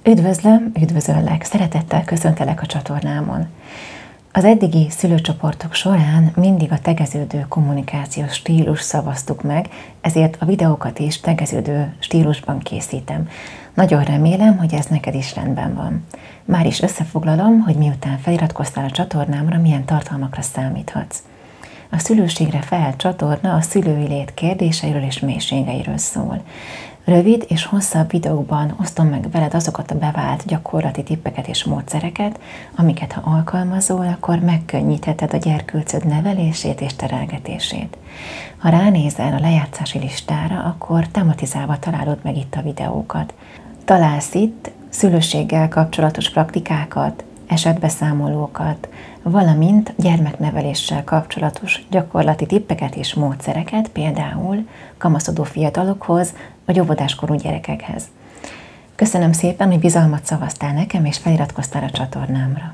Üdvözöllek, szeretettel köszöntelek a csatornámon. Az eddigi szülőcsoportok során mindig a tegeződő kommunikációs stílus szavaztuk meg, ezért a videókat is tegeződő stílusban készítem. Nagyon remélem, hogy ez neked is rendben van. Már is összefoglalom, hogy miután feliratkoztál a csatornámra, milyen tartalmakra számíthatsz. A szülőségre felelt csatorna a szülői lét kérdéseiről és mélységeiről szól. Rövid és hosszabb videókban osztom meg veled azokat a bevált gyakorlati tippeket és módszereket, amiket ha alkalmazol, akkor megkönnyítheted a gyerkőcöd nevelését és terelgetését. Ha ránézel a lejátszási listára, akkor tematizálva találod meg itt a videókat. Találsz itt szülőséggel kapcsolatos praktikákat, esetbeszámolókat, valamint gyermekneveléssel kapcsolatos gyakorlati tippeket és módszereket, például kamaszodó fiatalokhoz vagy óvodáskorú gyerekekhez. Köszönöm szépen, hogy bizalmat szavaztál nekem és feliratkoztál a csatornámra.